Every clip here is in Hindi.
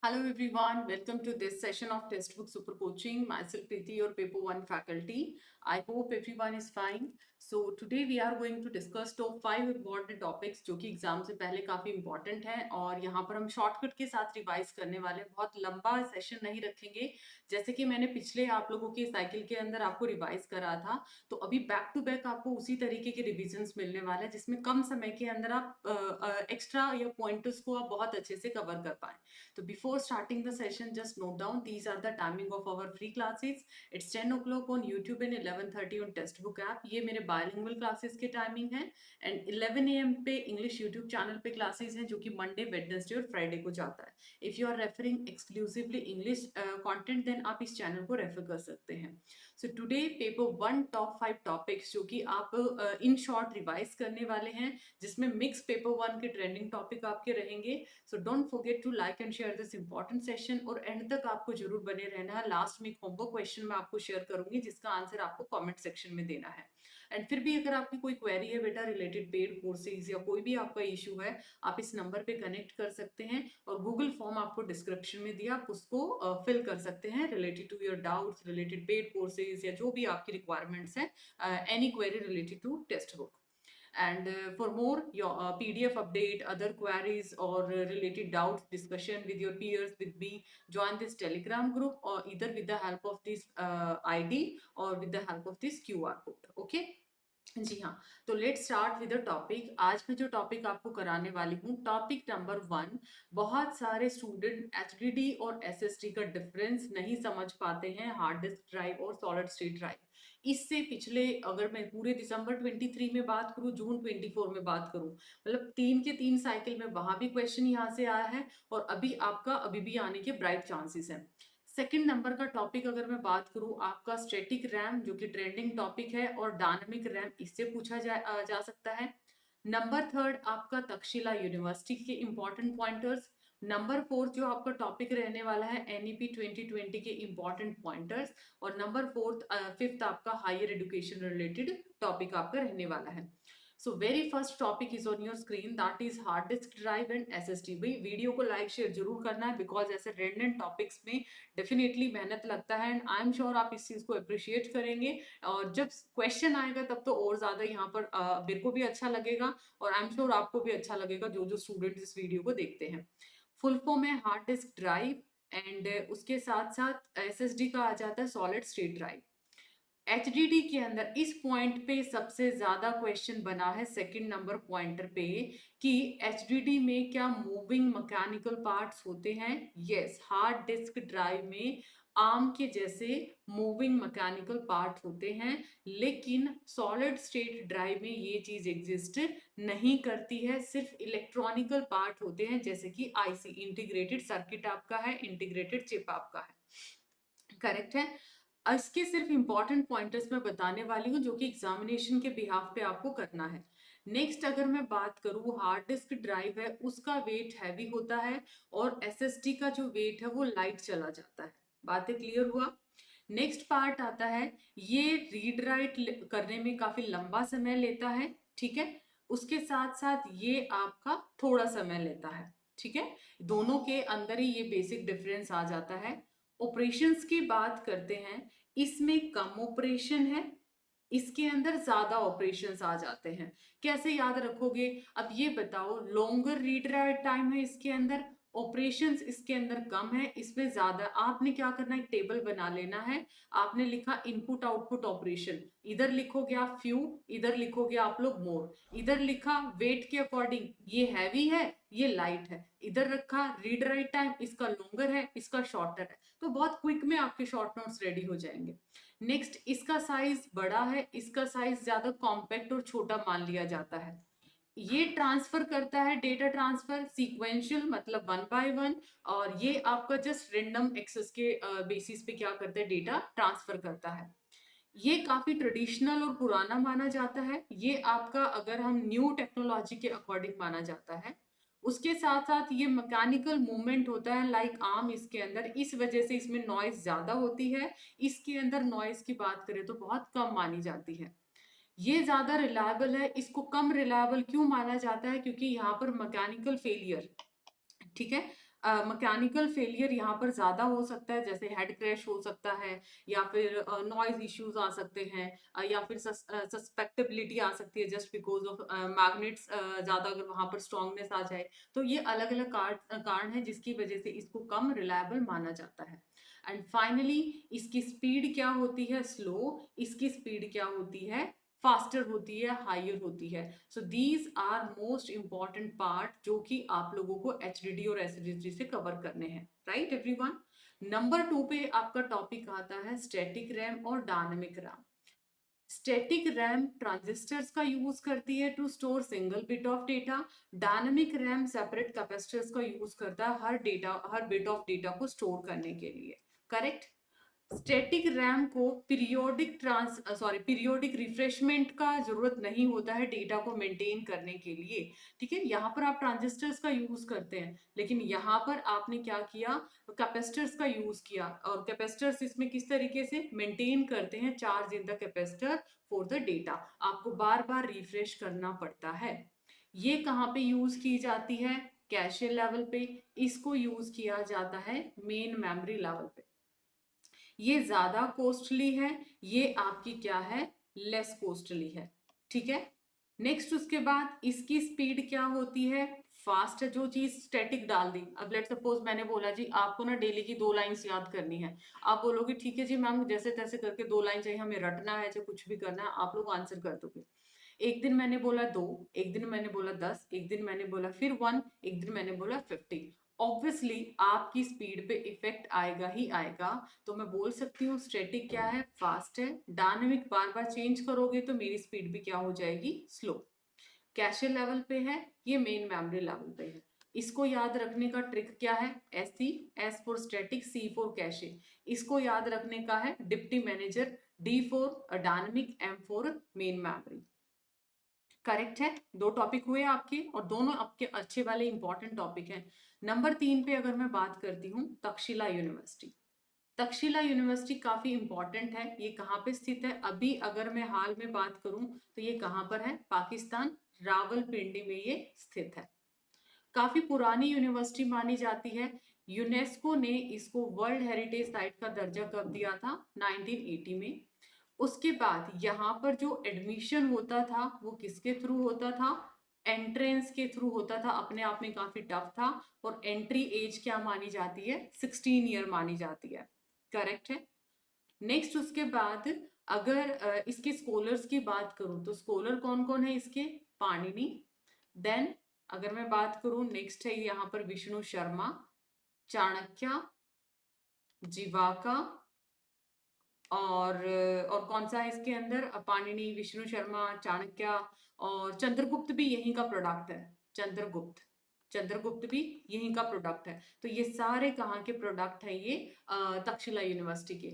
Hello everyone, welcome to this session of Textbook Super Coaching. Myself Preeti, your Paper 1 faculty. I hope everyone is fine. So today we are going to discuss top 5 important topics जो कि एग्जाम से पहले काफ़ी important हैं और यहाँ पर हम शॉर्टकट के साथ रिवाइज करने वाले हैं। बहुत लंबा सेशन नहीं रखेंगे, जैसे कि मैंने पिछले आप लोगों के साइकिल के अंदर आपको रिवाइज करा था। तो अभी बैक टू बैक आपको उसी तरीके के रिविजन्स मिलने वाले हैं जिसमें कम समय के अंदर आप एक्स्ट्रा या पॉइंटर्स को आप बहुत अच्छे से कवर कर पाएं। So before starting the session, just note down these are the timing of our free classes. It's 10 o'clock on YouTube and 11:30 on Textbook app. ये मेरे bilingual classes के timing है and 11 AM पे English YouTube channel पे classes हैं जो कि Monday, Wednesday और Friday को जाता है. If you are referring exclusively English content, then आप इस channel को refer कर सकते हैं. So today paper 1 top 5 topics जो कि आप in short revise करने वाले हैं, जिसमें mix paper 1 के trending topic आपके रहेंगे. So don't forget to like and share this important session और एंड तक आपको जरूर बने रहना है। लास्ट में एक होमवर्क क्वेश्चन मैं आपको शेयर करूंगी जिसका आंसर आपको कमेंट सेक्शन में देना है। एंड फिर भी अगर आपकी कोई क्वेरी है बेटा रिलेटेड पेड कोर्सेज या कोई भी आपका इशू है, आप इस नंबर पे कनेक्ट कर सकते हैं और गूगल फॉर्म आपको डिस्क्रिप्शन में दिया, आप उसको फिल कर सकते हैं related to your doubts, related paid courses या जो भी आपकी रिक्वायरमेंट्स है, any query related to textbook. And for more your PDF update, other queries or related doubts discussion with your peers with me, join this Telegram group or either with the help of this ID or with the help of this QR code. Okay. जी हाँ, तो let's start with the topic. आज मैं जो टॉपिक आपको कराने वाली हूँ, टॉपिक नंबर 1। बहुत सारे स्टूडेंट एचडीडी और एसएसडी का डिफरेंस नहीं समझ पाते हैं, हार्ड डिस्क ड्राइव और सॉलिड स्टेट ड्राइव। इससे पिछले अगर मैं पूरे दिसंबर 23 में बात करूँ, जून 24 में बात करूँ, मतलब 3 के 3 साइकिल में वहां भी क्वेश्चन यहाँ से आया है और अभी आपका अभी भी आने के ब्राइट चांसेस हैं। सेकंड नंबर का टॉपिक अगर मैं बात करूं, आपका स्टैटिक रैम जो कि ट्रेंडिंग टॉपिक है और डायनामिक रैम, इससे पूछा जा सकता है। नंबर थर्ड आपका तक्षशिला यूनिवर्सिटी के इंपॉर्टेंट पॉइंटर्स। नंबर फोर्थ जो आपका टॉपिक रहने वाला है एनईपी 2020 के इंपॉर्टेंट पॉइंटर्स। और नंबर फिफ्थ आपका हायर एजुकेशन रिलेटेड टॉपिक आपका रहने वाला है। So very first topic is on your screen, that is hard disk drive and SSD. भाई वीडियो को लाइक शेयर जरूर करना है बिकॉज ऐसे रेंडेंट टॉपिक्स में डेफिनेटली मेहनत लगता है एंड आई एम श्योर आप इस चीज को अप्रिशिएट करेंगे। और जब क्वेश्चन आएगा तब तो और ज्यादा यहाँ पर मेरे को भी अच्छा लगेगा और आई एम श्योर आपको भी अच्छा लगेगा जो जो स्टूडेंट इस वीडियो को देखते हैं। फुल फॉर्म है हार्ड डिस्क ड्राइव एंड उसके साथ साथ एसएसडी का आ जाता है सॉलिड स्टेट ड्राइव। एचडीडी के अंदर इस पॉइंट पे सबसे ज्यादा क्वेश्चन बना है सेकंड नंबर पॉइंटर पे कि एचडीडी में क्या मूविंग मैकेनिकल पार्ट्स होते हैं। यस, हार्ड डिस्क ड्राइव में आर्म के जैसे मूविंग मैकेनिकल पार्ट होते हैं, लेकिन सॉलिड स्टेट ड्राइव में ये चीज एग्जिस्ट नहीं करती है, सिर्फ इलेक्ट्रॉनिकल पार्ट होते हैं जैसे कि आईसी, इंटीग्रेटेड सर्किट आपका है, इंटीग्रेटेड चिप आपका है। करेक्ट है। इसके सिर्फ इंपॉर्टेंट पॉइंटर्स मैं बताने वाली हूँ जो कि एग्जामिनेशन के बिहाफ पे आपको करना है। नेक्स्ट अगर मैं बात करूँ, हार्ड डिस्क ड्राइव है उसका वेट हैवी होता है और एसएसडी का जो वेट है वो लाइट चला जाता है। बातें क्लियर हुआ। नेक्स्ट पार्ट आता है, ये रीड राइट करने में काफी लंबा समय लेता है, ठीक है। उसके साथ साथ ये आपका थोड़ा समय लेता है, ठीक है। दोनों के अंदर ही ये बेसिक डिफरेंस आ जाता है। ऑपरेशंस की बात करते हैं, इसमें कम ऑपरेशन है, इसके अंदर ज्यादा ऑपरेशंस आ जाते हैं। कैसे याद रखोगे, अब ये बताओ। लॉन्गर रीड राइट टाइम है इसके अंदर, ऑपरेशंस इसके अंदर कम है, इसमें ज्यादा। आपने क्या करना है, टेबल बना लेना है। आपने लिखा इनपुट आउटपुट ऑपरेशन, इधर लिखोगे आप फ्यू, इधर लिखोगे आप लोग मोर। इधर लिखा वेट के अकॉर्डिंग, ये हैवी है ये लाइट है। इधर रखा रीड राइट टाइम, इसका लॉन्गर है इसका शॉर्टर है। तो बहुत क्विक में आपके शॉर्ट नोट्स रेडी हो जाएंगे। नेक्स्ट, इसका साइज बड़ा है, इसका साइज ज्यादा कॉम्पैक्ट और छोटा मान लिया जाता है। ये ट्रांसफर करता है डेटा ट्रांसफर सीक्वेंशियल, मतलब 1 by 1, और ये आपका जस्ट रेंडम एक्सेस के बेसिस पे क्या करता है, डेटा ट्रांसफर करता है। ये काफी ट्रेडिशनल और पुराना माना जाता है, ये आपका अगर हम न्यू टेक्नोलॉजी के अकॉर्डिंग माना जाता है। उसके साथ साथ ये मैकेनिकल मूवमेंट होता है लाइक आर्म इसके अंदर, इस वजह से इसमें नॉइज ज्यादा होती है। इसके अंदर नॉइज की बात करें तो बहुत कम मानी जाती है। ये ज्यादा रिलायबल है, इसको कम रिलायबल क्यों माना जाता है, क्योंकि यहाँ पर मैकेनिकल फेलियर, ठीक है, मैकेनिकल फेलियर यहाँ पर ज़्यादा हो सकता है, जैसे हेड क्रैश हो सकता है, या फिर नॉइज़ इश्यूज़ आ सकते हैं, या फिर सस्पेक्टेबिलिटी आ सकती है जस्ट बिकॉज़ ऑफ मैग्नेट्स ज़्यादा अगर वहाँ पर स्ट्रॉन्गनेस आ जाए। तो ये अलग-अलग कारण हैं जिसकी वजह से इसको कम रिलायबल माना जाता है। एंड फाइनली इसकी स्पीड क्या होती है? स्लो। इसकी स्पीड क्या होती है? फास्टर होती है, हायर होती है। So these are most important part जो कि आप लोगों को एचडीडी और एसडीडी से कवर करने हैं, राइट एवरीवन। नंबर 2 पे आपका टॉपिक आता है स्टैटिक रैम और dynamic RAM. Static RAM transistors का यूज करती है to store single bit of data. Dynamic RAM separate capacitors का यूज करता है हर बिट ऑफ डेटा को स्टोर करने के लिए, करेक्ट। स्टैटिक रैम को पीरियोडिक रिफ्रेशमेंट का जरूरत नहीं होता है डेटा को मेंटेन करने के लिए, ठीक है। यहाँ पर आप ट्रांजिस्टर्स का यूज करते हैं, लेकिन यहाँ पर आपने क्या किया? कैपेसिटर्स का यूज किया, और कैपेसिटर्स इसमें किस तरीके से मेंटेन करते हैं? Charge in the capacitor for the data. आपको बार बार रिफ्रेश करना पड़ता है। ये कहाँ पे यूज की जाती है? कैशे लेवल पे। इसको यूज किया जाता है मेन मेमोरी लेवल पे। ये ज्यादा कॉस्टली है, ये आपकी क्या है? लेस कॉस्टली है, ठीक है। नेक्स्ट उसके बाद इसकी स्पीड क्या होती है? फास्ट है। जो चीज स्टैटिक डाल दी, अब लेट सपोज मैंने बोला जी आपको ना डेली की 2 लाइंस याद करनी है। आप बोलोगे ठीक है जी मैम, जैसे तैसे करके 2 लाइन चाहिए, हमें रटना है चाहे कुछ भी करना है, आप लोग आंसर कर दोगे। एक दिन मैंने बोला 2, एक दिन मैंने बोला 10, एक दिन मैंने बोला फिर 1, एक दिन मैंने बोला 50। ऑब्वियसली आपकी स्पीड पे इफेक्ट आएगा ही आएगा। तो मैं बोल सकती हूँ स्टैटिक क्या है? फास्ट है। डायनेमिक बार बार चेंज करोगे तो मेरी स्पीड भी क्या हो जाएगी? स्लो। कैशे लेवल पे है, ये मेन मेमोरी लेवल पे है। इसको याद रखने का ट्रिक क्या है? S S for static, C for cache. इसको याद रखने का है deputy manager, D for dynamic, M for main memory. Correct है। 2 टॉपिक हुए आपके, और दोनों आपके अच्छे वाले इंपॉर्टेंट टॉपिक हैं। नंबर 3 पे अगर मैं बात करती हूँ, तक्षशिला यूनिवर्सिटी। तक्षशिला यूनिवर्सिटी काफी इंपॉर्टेंट है। ये कहाँ पे स्थित है? अभी अगर मैं हाल में बात करूं तो ये कहाँ पर है? पाकिस्तान, रावलपिंडी में ये स्थित है। काफी पुरानी यूनिवर्सिटी मानी जाती है। यूनेस्को ने इसको वर्ल्ड हेरिटेज साइट का दर्जा कब दिया था? 1980 में। उसके बाद यहाँ पर जो एडमिशन होता था वो किसके थ्रू होता था? एंट्रेंस के थ्रू होता था। अपने आप में काफी टफ था, और एंट्री एज क्या मानी जाती है? 16 ईयर मानी जाती है, करेक्ट है। नेक्स्ट उसके बाद अगर इसके स्कॉलर्स की बात करूं तो स्कॉलर कौन कौन है इसके? पाणिनि। देन अगर मैं बात करूं, नेक्स्ट है यहाँ पर विष्णु शर्मा, चाणक्य, जीवाका, और कौन सा है इसके अंदर? पाणिनि, विष्णु शर्मा, चाणक्य, और चंद्रगुप्त भी यहीं का प्रोडक्ट है। चंद्रगुप्त, चंद्रगुप्त भी यहीं का प्रोडक्ट है। तो ये सारे कहाँ के प्रोडक्ट है? ये तक्षशिला यूनिवर्सिटी के।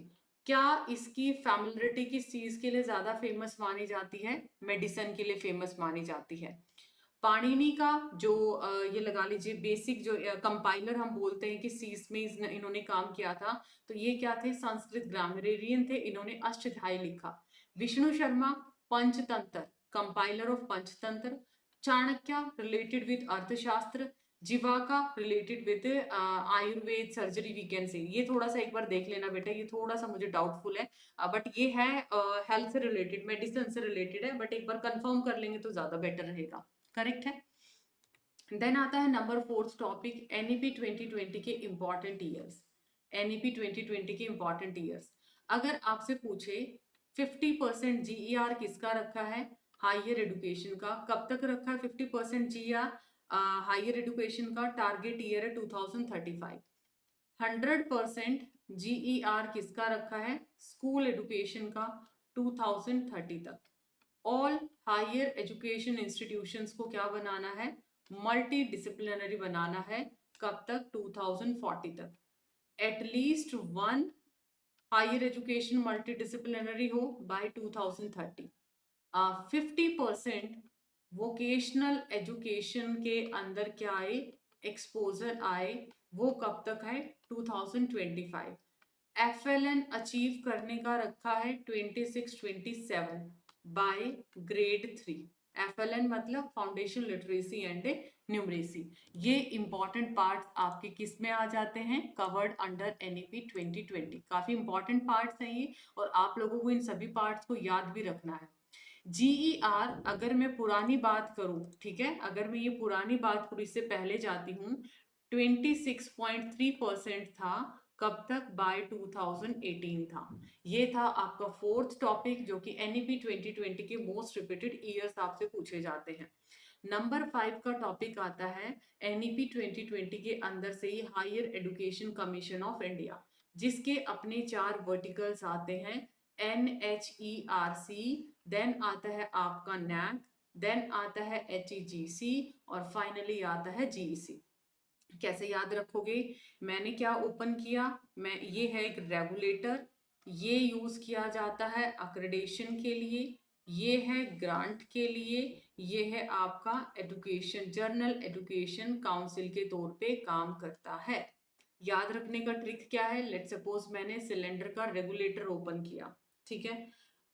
क्या इसकी फैमिलियरिटी किस चीज के लिए ज्यादा फेमस मानी जाती है? मेडिसिन के लिए फेमस मानी जाती है। पाणिनि का जो ये लगा लीजिए बेसिक जो कंपाइलर हम बोलते हैं कि सीस में इन्होंने काम किया था, तो ये क्या थे? संस्कृत ग्रामरेरियन थे, इन्होंने अष्टाध्यायी लिखा। Vishnu Sharma Panchatantra, compiler of Panchatantra. Chanakya related with Arthashastra. Jivaka related with Ayurveda surgery, we can say. ये थोड़ा सा एक बार देख लेना बेटा, ये थोड़ा सा मुझे डाउटफुल है, बट ये है हेल्थ से रिलेटेड, मेडिसिन से रिलेटेड है, बट एक बार कंफर्म कर लेंगे तो ज्यादा बेटर रहेगा, करेक्ट है। देन आता है नंबर 4 टॉपिक, एनईपी 2020 के इंपॉर्टेंट ईयर्स। एनईपी 2020 के इंपॉर्टेंट ईयर्स अगर आपसे पूछे 50% जीईआर किसका रखा है? हायर एजुकेशन का। कब तक रखा है 50% जीईआर? हायर एजुकेशन का टारगेट ईयर है 2035। 100% जीईआर किसका रखा है? स्कूल एजुकेशन का, 2030 तक। ऑल हायर एजुकेशन इंस्टीट्यूशंस को क्या बनाना है? मल्टी डिसिप्लिनरी बनाना है। कब तक? 2040 तक। At least one higher education multidisciplinary हो बाय 2030। 50% वोकेशनल एजुकेशन के अंदर क्या आए? एक्सपोजर आए। वो कब तक है? 2025। FLN अचीव करने का रखा है 26-27 बाय ग्रेड 3। FLN मतलब फाउंडेशन लिटरेसी एंड न्यूमरेसी। ये इंपॉर्टेंट पार्ट्स आपके किस में आ जाते हैं, कवर्ड अंडर NEP 2020। काफी इंपॉर्टेंट पार्ट्स हैं ये, और आप लोगों को इन सभी पार्ट्स को याद भी रखना है। GER, अगर मैं पुरानी बात करूं, ठीक है, अगर मैं ये पुरानी बात करूं, इससे पहले जाती हूँ, 26.3% था। कब तक? बाय 2018 था। ये था आपका फोर्थ टॉपिक, जो कि NEP 2020 के मोस्ट रिपीटेड ईयर्स आपसे पूछे जाते हैं। नंबर 5 का टॉपिक आता है NEP 2020 के अंदर से ही higher education commission of India, जिसके अपने 4 वर्टिकल्स आते हैं, NHERC, देन आता है आपका NAC, देन आता है HEGC, और फाइनली आता है GEC। कैसे याद रखोगे? मैंने क्या ओपन किया, मैं ये है एक रेगुलेटर, ये यूज किया जाता है अक्रेडिटेशन के लिए, ये है ग्रांट के लिए, ये है आपका एजुकेशन, जर्नल एजुकेशन काउंसिल के तौर पे काम करता है। याद रखने का ट्रिक क्या है? लेट सपोज मैंने सिलेंडर का रेगुलेटर ओपन किया, ठीक है,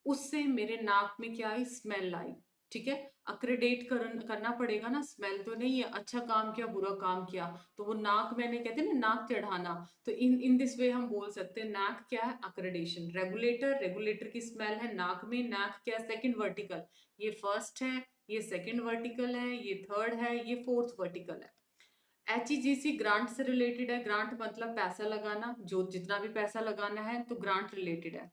उससे मेरे नाक में क्या आई? स्मेल आई, ठीक है, अक्रेडिट करना पड़ेगा ना, स्मेल तो नहीं है, अच्छा काम किया बुरा काम किया, तो वो नाक, मैंने कहते हैं ना नाक चढ़ाना, तो इन दिस वे हम बोल सकते हैं नाक क्या है? अक्रेडिटेशन। रेगुलेटर की स्मेल है नाक में, नाक क्या? सेकंड वर्टिकल, ये फर्स्ट है, ये सेकंड वर्टिकल है, ये थर्ड है, ये फोर्थ वर्टिकल है। HEGC ग्रांट से रिलेटेड है, ग्रांट मतलब पैसा लगाना, जो जितना भी पैसा लगाना है तो ग्रांट रिलेटेड है,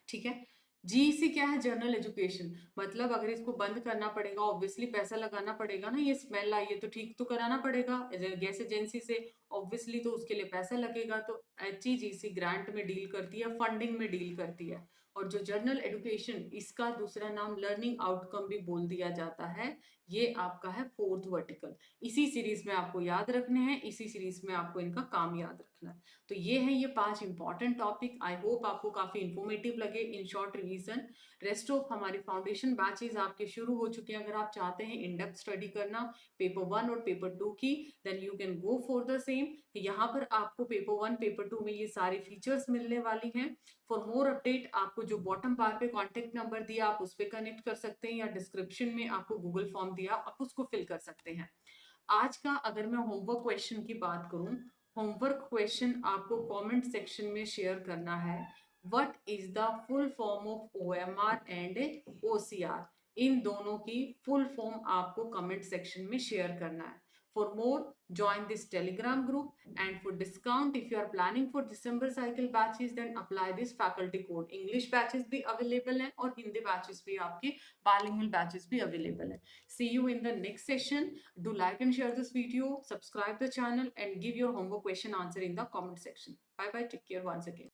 ठीक है। GEC क्या है? जर्नल एजुकेशन, मतलब अगर इसको बंद करना पड़ेगा, ऑब्वियसली पैसा लगाना पड़ेगा ना, ये स्मेल आई है तो ठीक तो कराना पड़ेगा गैस एजेंसी से, ऑब्वियसली तो उसके लिए पैसा लगेगा, तो HEGC ग्रांट में डील करती है, फंडिंग में डील करती है। और जो जर्नल एजुकेशन, इसका दूसरा नाम लर्निंग आउटकम भी बोल दिया जाता है, ये आपका है फोर्थ वर्टिकल। इसी सीरीज में आपको याद रखने हैं, इसी सीरीज में आपको इनका काम याद रखना है। तो ये है ये 5 इंपॉर्टेंट टॉपिक। आई होप आपको काफी इंफॉर्मेटिव लगे। In short revision, rest of हमारे फाउंडेशन बैचेस आपके शुरू हो चुके हैं। अगर आप चाहते हैं इन डेप्थ स्टडी करना पेपर 1 और पेपर 2 की, then you can go for the same. यहाँ पर आपको पेपर 1 पेपर 2 में ये सारे फीचर्स मिलने वाली हैं। फॉर मोर अपडेट, आपको जो बॉटम बार पे कॉन्टेक्ट नंबर दिया, आप उस पर कनेक्ट कर सकते हैं, या डिस्क्रिप्शन में आपको गूगल फॉर्म दिया, आप उसको फिल कर सकते हैं। आज का अगर मैं होमवर्क क्वेश्चन की बात करूं, होमवर्क क्वेश्चन आपको कमेंट सेक्शन में शेयर करना है। What is the full form of OMR and OCR? इन दोनों की फुल फॉर्म आपको कमेंट सेक्शन में शेयर करना है। For more, join this Telegram group, and for discount, if you are planning for December cycle batches, then apply this faculty code. English batches भी available हैं और हिंदी batches भी, आपके bilingual batches भी available हैं. See you in the next session. Do like and share this video, subscribe the channel, and give your homework question answer in the comment section. Bye bye. Take care once again.